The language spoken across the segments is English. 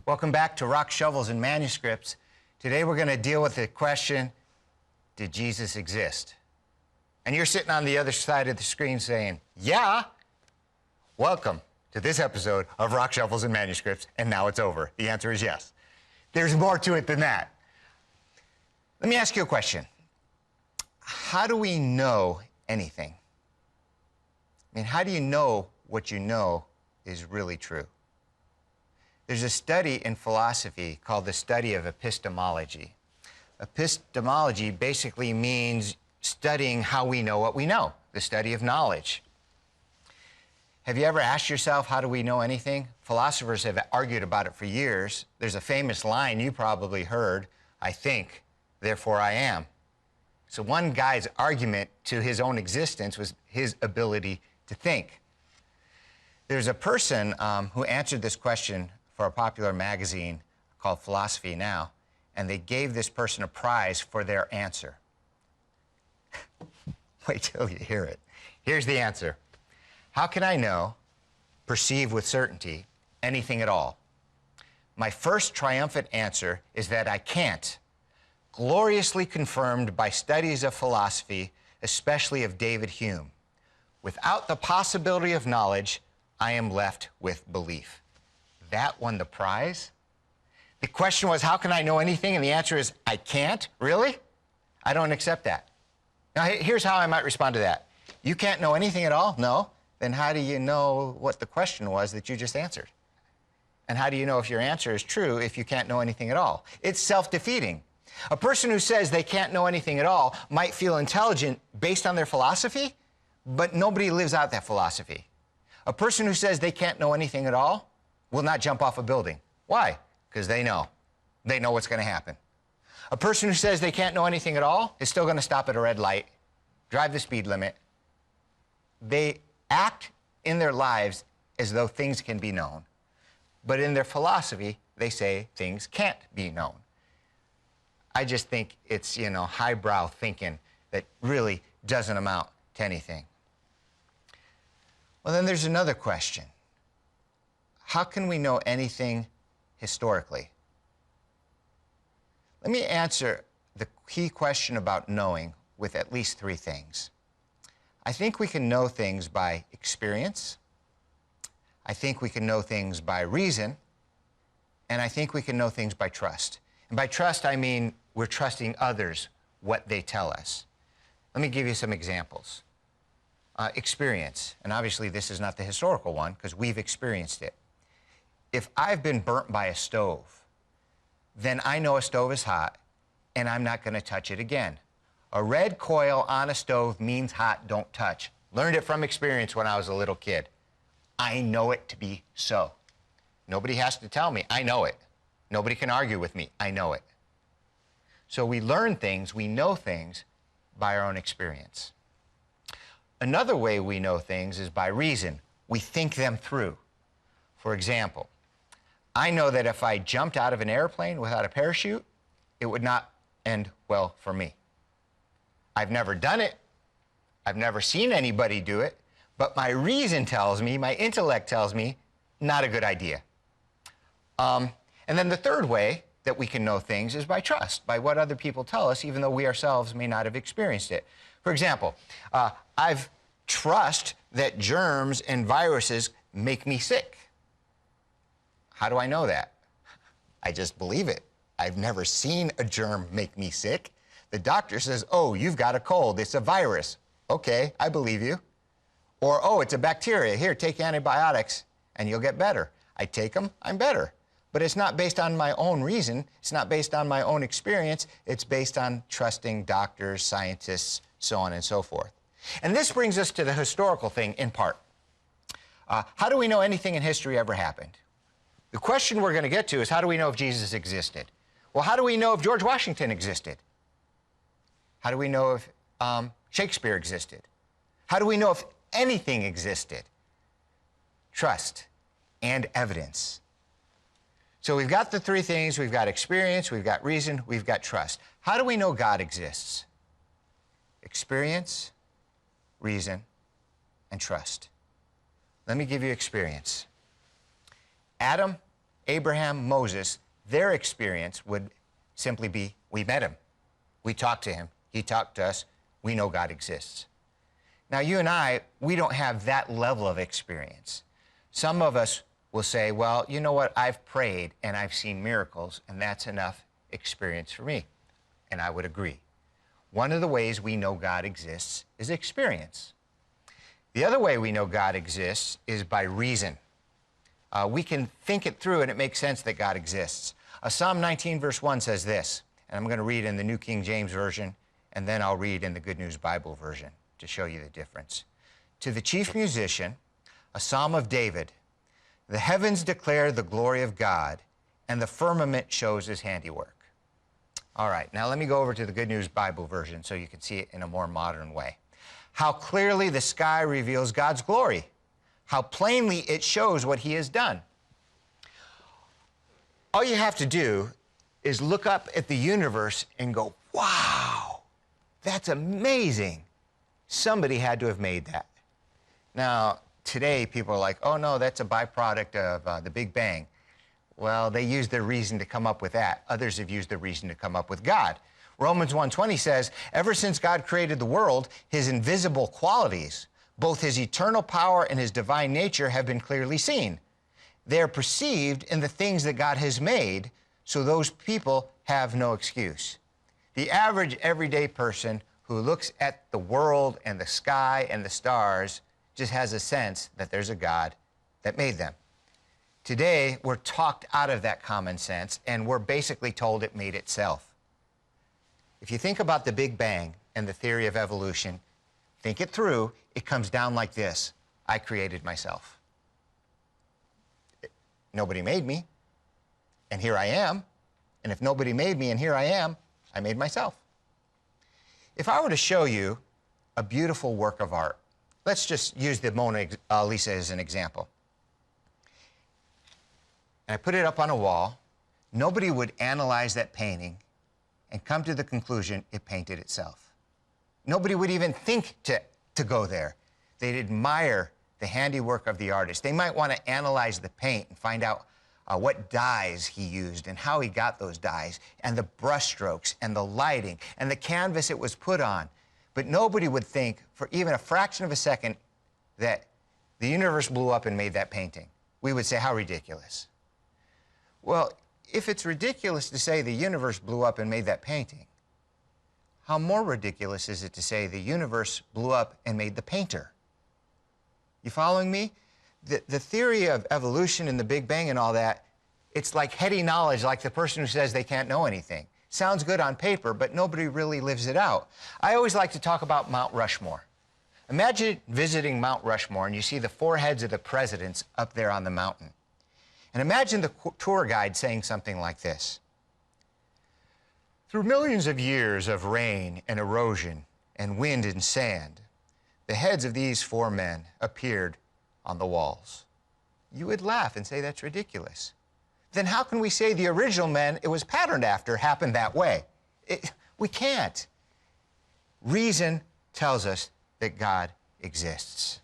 Welcome back to Rock, Shovels, and Manuscripts. Today we're going to deal with the question, did Jesus exist? And you're sitting on the other side of the screen saying, yeah. Welcome to this episode of Rock, Shovels, and Manuscripts, and now it's over. The answer is yes. There's more to it than that. Let me ask you a question. How do we know anything? I mean, how do you know what you know is really true? There's a study in philosophy called the Study of Epistemology. Epistemology basically means studying how we know what we know, the study of knowledge. Have you ever asked yourself, how do we know anything? Philosophers have argued about it for years. There's a famous line you probably heard, I think, therefore I am. So one guy's argument to his own existence was his ability to think. There's a person who answered this question for a popular magazine called Philosophy Now, and they gave this person a prize for their answer. Wait till you hear it. Here's the answer. How can I know, perceive with certainty, anything at all? My first triumphant answer is that I can't, gloriously confirmed by studies of philosophy, especially of David Hume. Without the possibility of knowledge, I am left with belief. That won the prize? The question was, how can I know anything? And the answer is, I can't? Really? I don't accept that. Now, here's how I might respond to that. You can't know anything at all? No. Then how do you know what the question was that you just answered? And how do you know if your answer is true if you can't know anything at all? It's self-defeating. A person who says they can't know anything at all might feel intelligent based on their philosophy, but nobody lives out that philosophy. A person who says they can't know anything at all will not jump off a building. Why? Because they know. They know what's going to happen. A person who says they can't know anything at all is still going to stop at a red light, drive the speed limit. They act in their lives as though things can be known. But in their philosophy, they say things can't be known. I just think it's, highbrow thinking that really doesn't amount to anything. Well, then there's another question. How can we know anything historically? Let me answer the key question about knowing with at least three things. I think we can know things by experience. I think we can know things by reason. And I think we can know things by trust. And by trust, I mean we're trusting others, what they tell us. Let me give you some examples. Experience, and obviously this is not the historical one because we've experienced it. If I've been burnt by a stove, then I know a stove is hot and I'm not going to touch it again. A red coil on a stove means hot, don't touch. Learned it from experience when I was a little kid. I know it to be so. Nobody has to tell me, I know it. Nobody can argue with me, I know it. So we learn things, we know things by our own experience. Another way we know things is by reason. We think them through. For example, I know that if I jumped out of an airplane without a parachute, it would not end well for me. I've never done it. I've never seen anybody do it. But my reason tells me, my intellect tells me, not a good idea. And then the third way that we can know things is by trust, by what other people tell us, even though we ourselves may not have experienced it. For example, I've trust that germs and viruses make me sick. How do I know that? I just believe it. I've never seen a germ make me sick. The doctor says, oh, you've got a cold, it's a virus. Okay, I believe you. Or, oh, it's a bacteria. Here, take antibiotics and you'll get better. I take them, I'm better. But it's not based on my own reason. It's not based on my own experience. It's based on trusting doctors, scientists, so on and so forth. And this brings us to the historical thing in part. How do we know anything in history ever happened? The question we're going to get to is, how do we know if Jesus existed? Well, how do we know if George Washington existed? How do we know if Shakespeare existed? How do we know if anything existed? Trust and evidence. So we've got the three things. We've got experience, we've got reason, we've got trust. How do we know God exists? Experience, reason, and trust. Let me give you experience. Adam Abraham, Moses, their experience would simply be, we met him. We talked to him. He talked to us. We know God exists. Now, you and I, we don't have that level of experience. Some of us will say, well, you know what? I've prayed and I've seen miracles, and that's enough experience for me. And I would agree. One of the ways we know God exists is experience. The other way we know God exists is by reason. We can think it through and it makes sense that God exists. Psalm 19 verse 1 says this, and I'm going to read in the New King James Version, and then I'll read in the Good News Bible version to show you the difference. To the chief musician, a psalm of David, the heavens declare the glory of God, and the firmament shows his handiwork. All right, now let me go over to the Good News Bible version so you can see it in a more modern way. How clearly the sky reveals God's glory. How plainly it shows what he has done. All you have to do is look up at the universe and go, wow, that's amazing. Somebody had to have made that. Now, today people are like, oh no, that's a byproduct of the Big Bang. Well, they used their reason to come up with that. Others have used their reason to come up with God. Romans 1:20 says, ever since God created the world, his invisible qualities, both his eternal power and his divine nature, have been clearly seen. They are perceived in the things that God has made, so those people have no excuse. The average everyday person who looks at the world and the sky and the stars just has a sense that there's a God that made them. Today, we're talked out of that common sense, and we're basically told it made itself. If you think about the Big Bang and the theory of evolution, think it through, it comes down like this. I created myself. Nobody made me, and here I am. And if nobody made me and here I am, I made myself. If I were to show you a beautiful work of art, let's just use the Mona Lisa as an example. And I put it up on a wall, nobody would analyze that painting and come to the conclusion it painted itself. Nobody would even think to go there. They'd admire the handiwork of the artist. They might want to analyze the paint and find out what dyes he used and how he got those dyes, and the brush strokes and the lighting and the canvas it was put on. But nobody would think for even a fraction of a second that the universe blew up and made that painting. We would say, how ridiculous. Well, if it's ridiculous to say the universe blew up and made that painting, how more ridiculous is it to say the universe blew up and made the painter? You following me? The theory of evolution and the Big Bang and all that, it's like heady knowledge, like the person who says they can't know anything. Sounds good on paper, but nobody really lives it out. I always like to talk about Mount Rushmore. Imagine visiting Mount Rushmore and you see the four heads of the presidents up there on the mountain. And imagine the tour guide saying something like this. Through millions of years of rain and erosion and wind and sand, the heads of these four men appeared on the walls. You would laugh and say that's ridiculous. Then how can we say the original men it was patterned after happened that way? We can't. Reason tells us that God exists.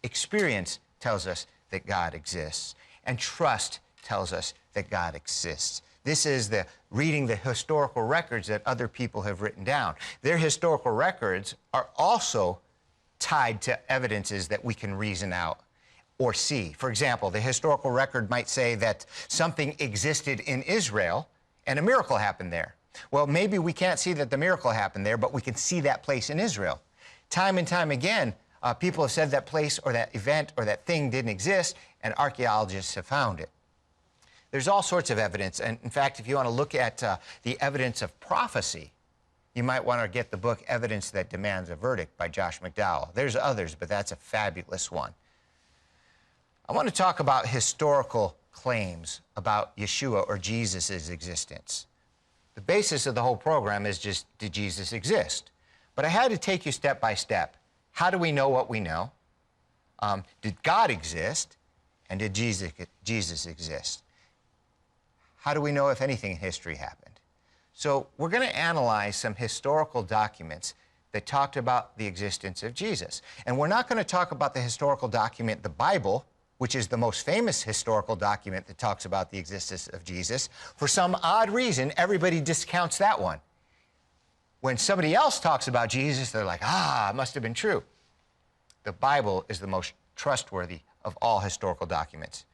Experience tells us that God exists. And trust tells us that God exists. This is reading the historical records that other people have written down. Their historical records are also tied to evidences that we can reason out or see. For example, the historical record might say that something existed in Israel and a miracle happened there. Well, maybe we can't see that the miracle happened there, but we can see that place in Israel. Time and time again, people have said that place or that event or that thing didn't exist, and archaeologists have found it. There's all sorts of evidence, and in fact, if you want to look at the evidence of prophecy, you might want to get the book Evidence That Demands a Verdict by Josh McDowell. There's others, but that's a fabulous one. I want to talk about historical claims about Yeshua or Jesus' existence. The basis of the whole program is just, did Jesus exist? But I had to take you step by step. How do we know what we know? Did God exist? And did Jesus exist? How do we know if anything in history happened? So we're going to analyze some historical documents that talked about the existence of Jesus. And we're not going to talk about the historical document, the Bible, which is the most famous historical document that talks about the existence of Jesus, for some odd reason, everybody discounts that one. When somebody else talks about Jesus, they're like, it must have been true. The Bible is the most trustworthy of all historical documents.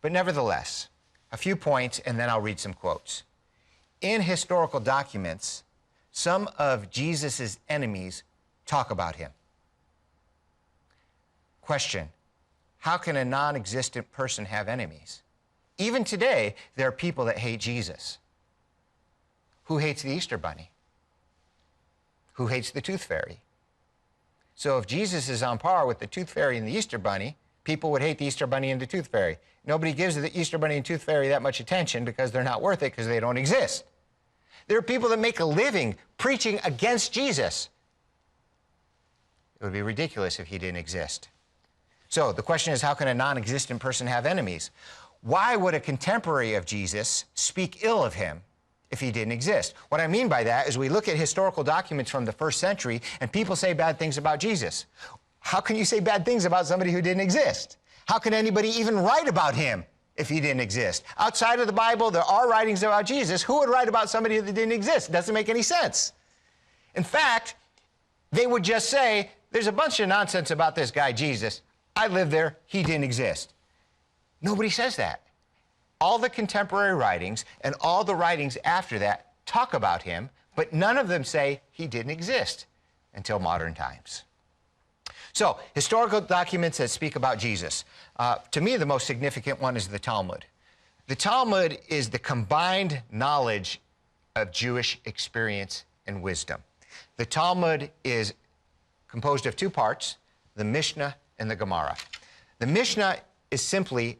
But nevertheless, a few points, and then I'll read some quotes. In historical documents, some of Jesus' enemies talk about him. Question: how can a non-existent person have enemies? Even today, there are people that hate Jesus. Who hates the Easter Bunny? Who hates the Tooth Fairy? So if Jesus is on par with the Tooth Fairy and the Easter Bunny, people would hate the Easter Bunny and the Tooth Fairy. Nobody gives the Easter Bunny and Tooth Fairy that much attention because they're not worth it because they don't exist. There are people that make a living preaching against Jesus. It would be ridiculous if he didn't exist. So the question is, how can a non-existent person have enemies? Why would a contemporary of Jesus speak ill of him if he didn't exist? What I mean by that is we look at historical documents from the first century and people say bad things about Jesus. How can you say bad things about somebody who didn't exist? How can anybody even write about him if he didn't exist? Outside of the Bible, there are writings about Jesus. Who would write about somebody that didn't exist? It doesn't make any sense. In fact, they would just say, there's a bunch of nonsense about this guy, Jesus. I lived there. He didn't exist. Nobody says that. All the contemporary writings and all the writings after that talk about him, but none of them say he didn't exist until modern times. So, historical documents that speak about Jesus. To me, the most significant one is the Talmud. The Talmud is the combined knowledge of Jewish experience and wisdom. The Talmud is composed of two parts, the Mishnah and the Gemara. The Mishnah is simply,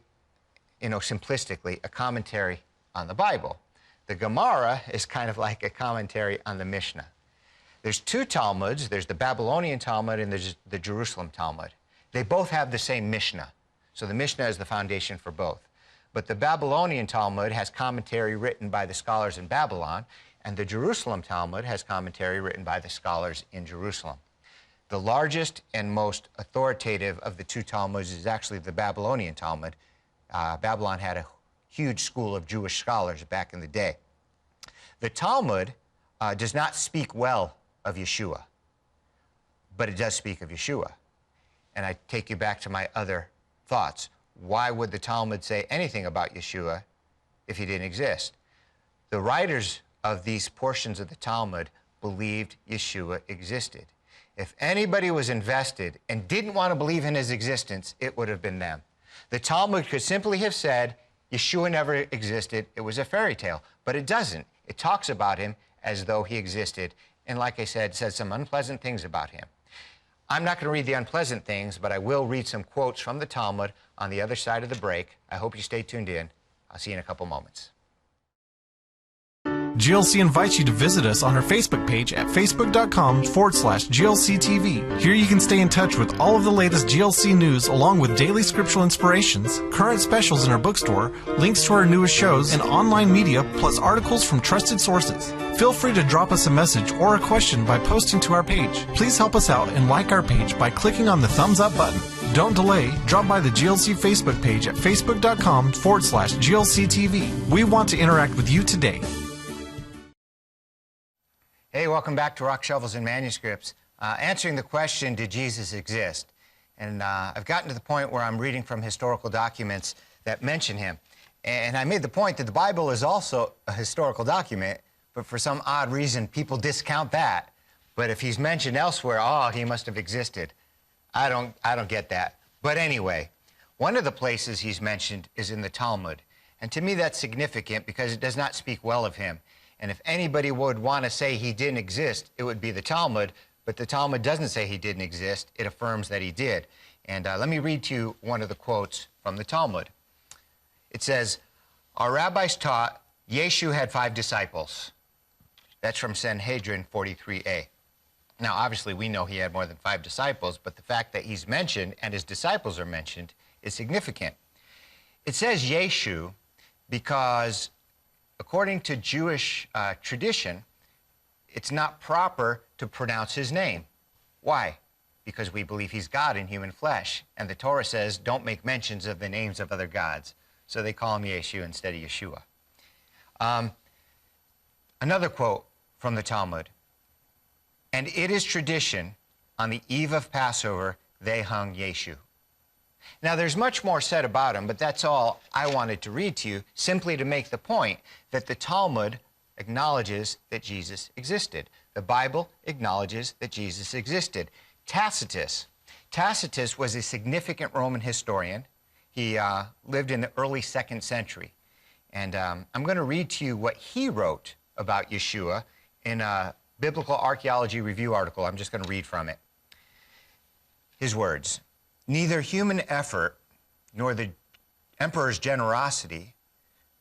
simplistically, a commentary on the Bible. The Gemara is kind of like a commentary on the Mishnah. There's two Talmuds. There's the Babylonian Talmud and there's the Jerusalem Talmud. They both have the same Mishnah. So the Mishnah is the foundation for both. But the Babylonian Talmud has commentary written by the scholars in Babylon, and the Jerusalem Talmud has commentary written by the scholars in Jerusalem. The largest and most authoritative of the two Talmuds is actually the Babylonian Talmud. Babylon had a huge school of Jewish scholars back in the day. The Talmud does not speak well of Yeshua, but it does speak of Yeshua. And I take you back to my other thoughts. Why would the Talmud say anything about Yeshua if he didn't exist? The writers of these portions of the Talmud believed Yeshua existed. If anybody was invested and didn't want to believe in his existence, it would have been them. The Talmud could simply have said, Yeshua never existed, it was a fairy tale. But it doesn't. It talks about him as though he existed, and like I said, says some unpleasant things about him. I'm not going to read the unpleasant things, but I will read some quotes from the Talmud on the other side of the break. I hope you stay tuned in. I'll see you in a couple moments. GLC invites you to visit us on our Facebook page at facebook.com/GLCTV. Here you can stay in touch with all of the latest GLC news along with daily scriptural inspirations, current specials in our bookstore, links to our newest shows, and online media, plus articles from trusted sources. Feel free to drop us a message or a question by posting to our page. Please help us out and like our page by clicking on the thumbs up button. Don't delay, drop by the GLC Facebook page at facebook.com/GLCTV. We want to interact with you today. Hey, welcome back to Rock, Shovels, and Manuscripts. Answering the question, did Jesus exist? And I've gotten to the point where I'm reading from historical documents that mention him. And I made the point that the Bible is also a historical document, but for some odd reason, people discount that. But if he's mentioned elsewhere, he must have existed. I don't get that. But anyway, one of the places he's mentioned is in the Talmud. And to me, that's significant because it does not speak well of him. And if anybody would want to say he didn't exist, it would be the Talmud. But the Talmud doesn't say he didn't exist. It affirms that he did. And let me read to you one of the quotes from the Talmud. It says, our rabbis taught Yeshu had 5 disciples. That's from Sanhedrin 43a. Now, obviously, we know he had more than 5 disciples, but the fact that he's mentioned and his disciples are mentioned is significant. It says Yeshu because according to Jewish tradition, it's not proper to pronounce his name. Why? because we believe he's God in human flesh. And the Torah says, don't make mentions of the names of other gods. So they call him Yeshu instead of Yeshua. Another quote from the Talmud. And it is tradition, on the eve of Passover, they hung Yeshu. Now, there's much more said about him, but that's all I wanted to read to you, simply to make the point that the Talmud acknowledges that Jesus existed. The Bible acknowledges that Jesus existed. Tacitus was a significant Roman historian. He lived in the early 2nd century. And I'm going to read to you what he wrote about Yeshua in a Biblical Archaeology Review article. I'm just going to read from it. His words, "Neither human effort, nor the emperor's generosity,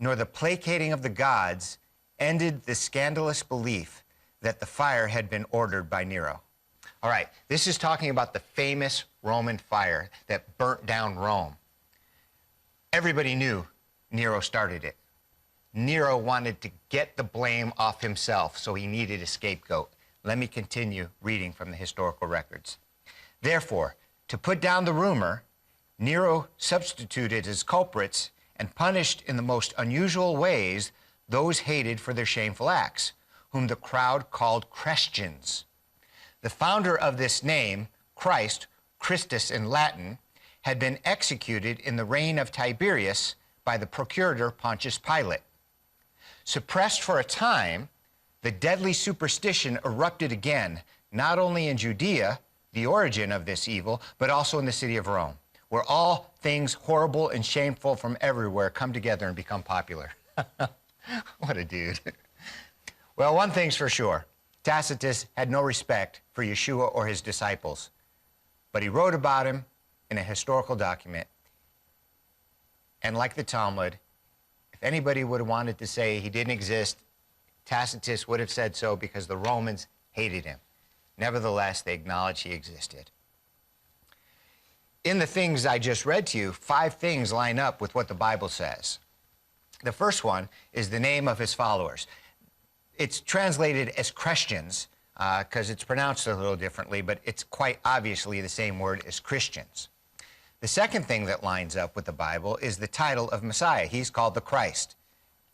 nor the placating of the gods ended the scandalous belief that the fire had been ordered by Nero." All right, this is talking about the famous Roman fire that burnt down Rome. Everybody knew Nero started it. Nero wanted to get the blame off himself, so he needed a scapegoat. Let me continue reading from the historical records. "Therefore, to put down the rumor, Nero substituted as culprits and punished in the most unusual ways those hated for their shameful acts, whom the crowd called Christians. The founder of this name, Christ, Christus in Latin, had been executed in the reign of Tiberius by the procurator Pontius Pilate. Suppressed for a time, the deadly superstition erupted again, not only in Judea, the origin of this evil, but also in the city of Rome, where all things horrible and shameful from everywhere come together and become popular." What a dude. Well, one thing's for sure. Tacitus had no respect for Yeshua or his disciples, but he wrote about him in a historical document. And like the Talmud, if anybody would have wanted to say he didn't exist, Tacitus would have said so, because the Romans hated him. Nevertheless, they acknowledged he existed. In the things I just read to you, 5 things line up with what the Bible says. The first one is the name of his followers. It's translated as Christians because it's pronounced a little differently, but it's quite obviously the same word as Christians. The second thing that lines up with the Bible is the title of Messiah. He's called the Christ.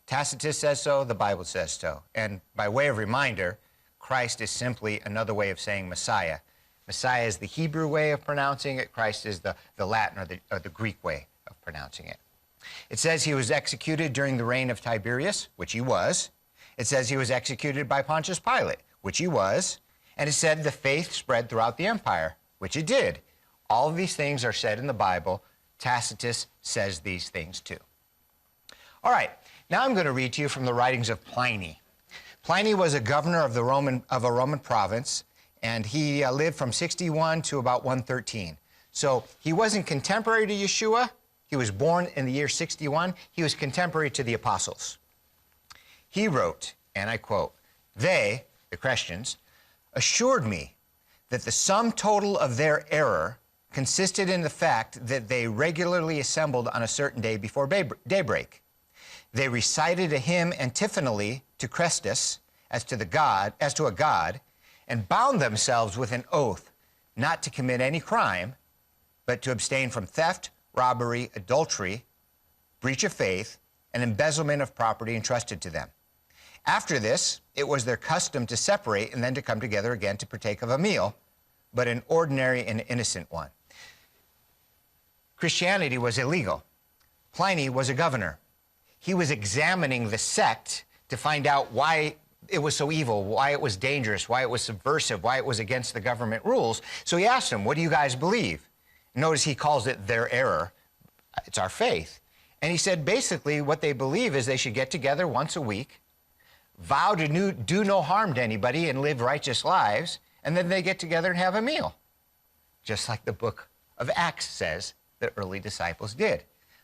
Tacitus says so, the Bible says so. And by way of reminder, Christ is simply another way of saying Messiah. Messiah is the Hebrew way of pronouncing it. Christ is the Latin or the Greek way of pronouncing it. It says he was executed during the reign of Tiberius, which he was. It says he was executed by Pontius Pilate, which he was. And it said the faith spread throughout the empire, which it did. All of these things are said in the Bible. Tacitus says these things too. All right, now I'm going to read to you from the writings of Pliny. Pliny was a governor of a Roman province, and he lived from 61 to about 113. So he wasn't contemporary to Yeshua. He was born in the year 61. He was contemporary to the apostles. He wrote, and I quote, "They," the Christians, "assured me that the sum total of their error consisted in the fact that they regularly assembled on a certain day before daybreak. They recited a hymn antiphonally to Christus as to a god, and bound themselves with an oath not to commit any crime, but to abstain from theft, robbery, adultery, breach of faith, and embezzlement of property entrusted to them. After this, it was their custom to separate and then to come together again to partake of a meal, but an ordinary and innocent one." Christianity was illegal. Pliny was a governor. He was examining the sect to find out why it was so evil, why it was dangerous, why it was subversive, why it was against the government rules. So he asked them, "What do you guys believe?" Notice he calls it their error. It's our faith. And he said basically what they believe is they should get together once a week, vow to do no harm to anybody and live righteous lives, and then they get together and have a meal. Just like the book of Acts says the early disciples did.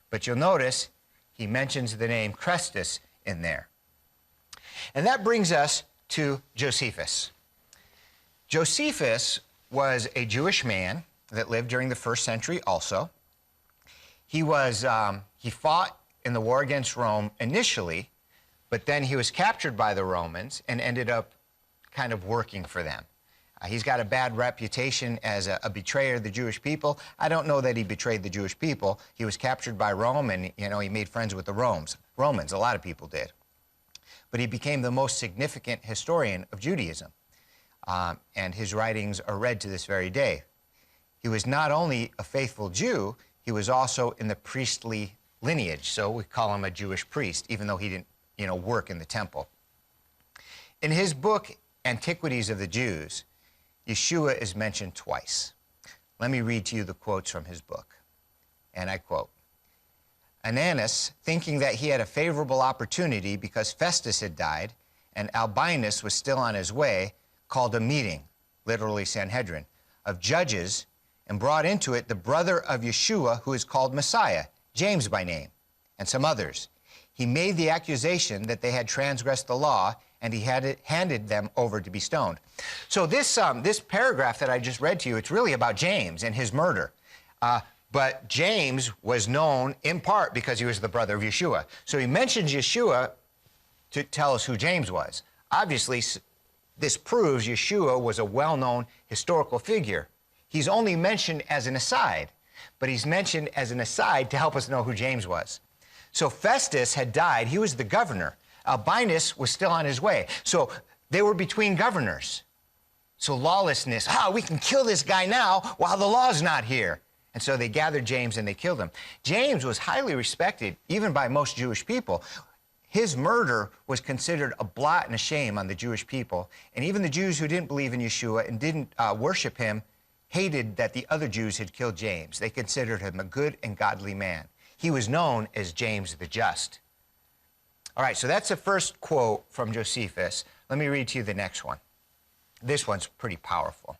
But you'll notice he mentions the name Christus in there. And that brings us to Josephus. Josephus was a Jewish man that lived during the 1st century also. He fought in the war against Rome initially, but then he was captured by the Romans and ended up kind of working for them. He's got a bad reputation as a betrayer of the Jewish people. I don't know that he betrayed the Jewish people. He was captured by Rome, and he made friends with the Romans. A lot of people did. But he became the most significant historian of Judaism, and his writings are read to this very day. He was not only a faithful Jew, he was also in the priestly lineage, so we call him a Jewish priest, even though he didn't work in the temple. In his book, Antiquities of the Jews, Yeshua is mentioned twice. Let me read to you the quotes from his book. And I quote, Ananus, thinking that he had a favorable opportunity because Festus had died and Albinus was still on his way, called a meeting, literally Sanhedrin, of judges and brought into it the brother of Yeshua, who is called Messiah, James by name, and some others. He made the accusation that they had transgressed the law, and he handed them over to be stoned. So this paragraph that I just read to you, it's really about James and his murder. But James was known in part because he was the brother of Yeshua. So he mentions Yeshua to tell us who James was. Obviously, this proves Yeshua was a well-known historical figure. He's only mentioned as an aside, but he's mentioned as an aside to help us know who James was. So Festus had died. He was the governor. Albinus was still on his way. So they were between governors. So lawlessness, we can kill this guy now while the law's not here. And so they gathered James and they killed him. James was highly respected, even by most Jewish people. His murder was considered a blot and a shame on the Jewish people. And even the Jews who didn't believe in Yeshua and didn't worship him hated that the other Jews had killed James. They considered him a good and godly man. He was known as James the Just. All right, so that's the first quote from Josephus. Let me read to you the next one. This one's pretty powerful.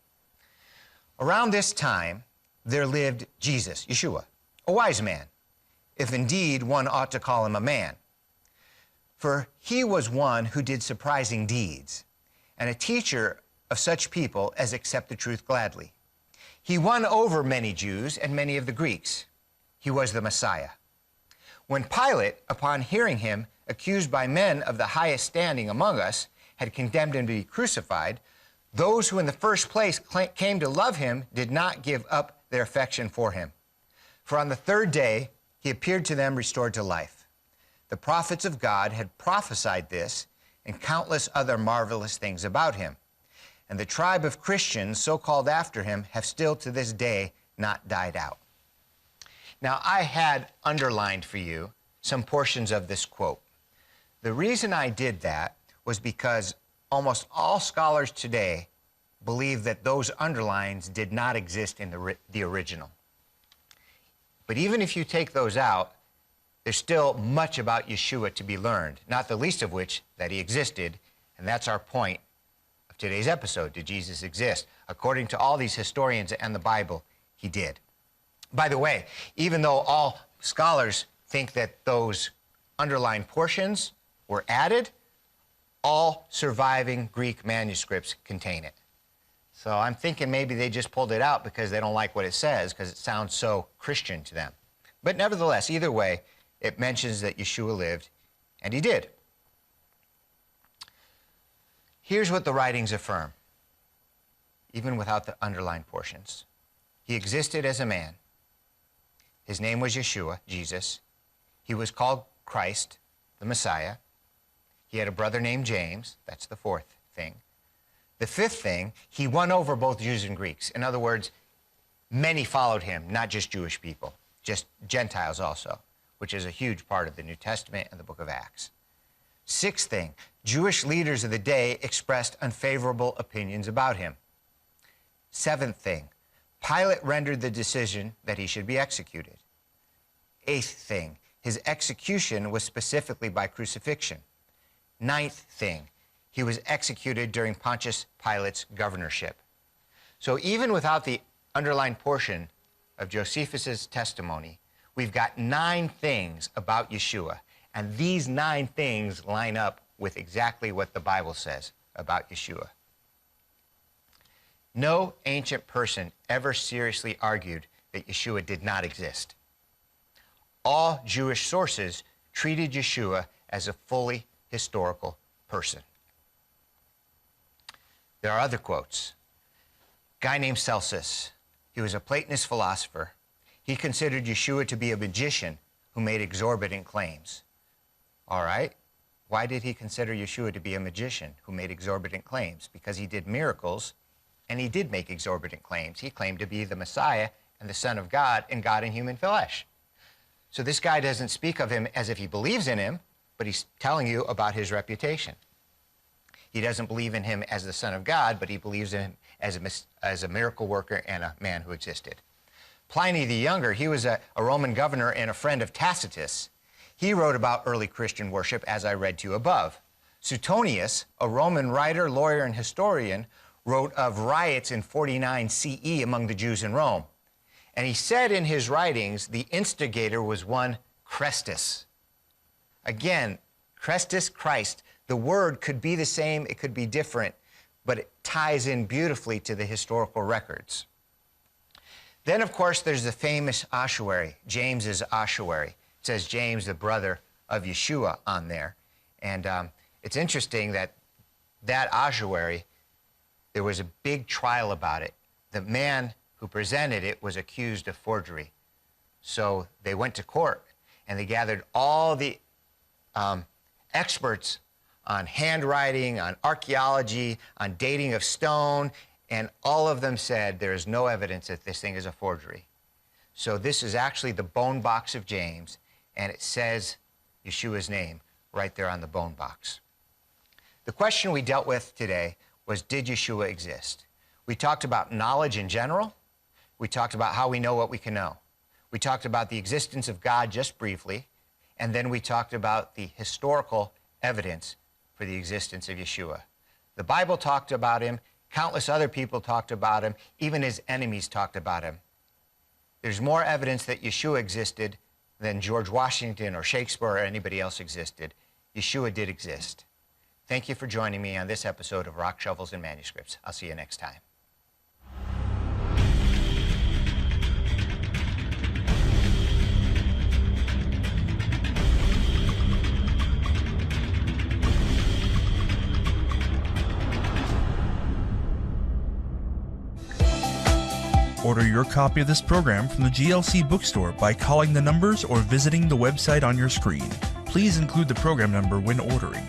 Around this time, there lived Jesus, Yeshua, a wise man, if indeed one ought to call him a man. For he was one who did surprising deeds, and a teacher of such people as accept the truth gladly. He won over many Jews and many of the Greeks. He was the Messiah. When Pilate, upon hearing him accused by men of the highest standing among us, had condemned him to be crucified, those who in the first place came to love him did not give up their affection for him. For on the third day he appeared to them restored to life. The prophets of God had prophesied this and countless other marvelous things about him. And the tribe of Christians, so called after him, have still to this day not died out. Now, I had underlined for you some portions of this quote. The reason I did that was because almost all scholars today believe that those underlines did not exist in the original. But even if you take those out, there's still much about Yeshua to be learned, not the least of which that he existed, and that's our point of today's episode. Did Jesus exist? According to all these historians and the Bible, he did. By the way, even though all scholars think that those underlined portions were added, all surviving Greek manuscripts contain it. So I'm thinking maybe they just pulled it out because they don't like what it says, because it sounds so Christian to them. But nevertheless, either way, it mentions that Yeshua lived, and he did. Here's what the writings affirm, even without the underlined portions. He existed as a man. His name was Yeshua, Jesus. He was called Christ, the Messiah. He had a brother named James. That's the fourth thing. The fifth thing, he won over both Jews and Greeks. In other words, many followed him, not just Jewish people, just Gentiles also, which is a huge part of the New Testament and the book of Acts. Sixth thing, Jewish leaders of the day expressed unfavorable opinions about him. Seventh thing, Pilate rendered the decision that he should be executed. Eighth thing, his execution was specifically by crucifixion. Ninth thing, he was executed during Pontius Pilate's governorship. So even without the underlined portion of Josephus's testimony, we've got 9 things about Yeshua, and these 9 things line up with exactly what the Bible says about Yeshua. No ancient person ever seriously argued that Yeshua did not exist. All Jewish sources treated Yeshua as a fully historical person. There are other quotes. guy named Celsus. He was a Platonist philosopher. He considered Yeshua to be a magician who made exorbitant claims. All right. Why did he consider Yeshua to be a magician who made exorbitant claims? Because he did miracles, and he did make exorbitant claims. He claimed to be the Messiah and the Son of God and God in human flesh. So this guy doesn't speak of him as if he believes in him, but he's telling you about his reputation. He doesn't believe in him as the Son of God, but he believes in him as a miracle worker and a man who existed. Pliny the Younger, he was a Roman governor and a friend of Tacitus. He wrote about early Christian worship, as I read to you above. Suetonius, a Roman writer, lawyer, and historian, wrote of riots in 49 CE among the Jews in Rome. And he said in his writings, the instigator was one Chrestus. Again, Chrestus, Christ. The word could be the same, it could be different, but it ties in beautifully to the historical records. Then, of course, there's the famous ossuary, James's ossuary. It says James, the brother of Yeshua, on there. And it's interesting that ossuary, there was a big trial about it. The man who presented it was accused of forgery. So they went to court, and they gathered all the experts on handwriting, on archaeology, on dating of stone, and all of them said there is no evidence that this thing is a forgery. So this is actually the bone box of James, and it says Yeshua's name right there on the bone box. The question we dealt with today was, did Yeshua exist? We talked about knowledge in general. We talked about how we know what we can know. We talked about the existence of God just briefly, and then we talked about the historical evidence for the existence of Yeshua. The Bible talked about him. Countless other people talked about him. Even his enemies talked about him. There's more evidence that Yeshua existed than George Washington or Shakespeare or anybody else existed. Yeshua did exist. Thank you for joining me on this episode of Rock, Shovels, and Manuscripts. I'll see you next time. Order your copy of this program from the GLC bookstore by calling the numbers or visiting the website on your screen. Please include the program number when ordering.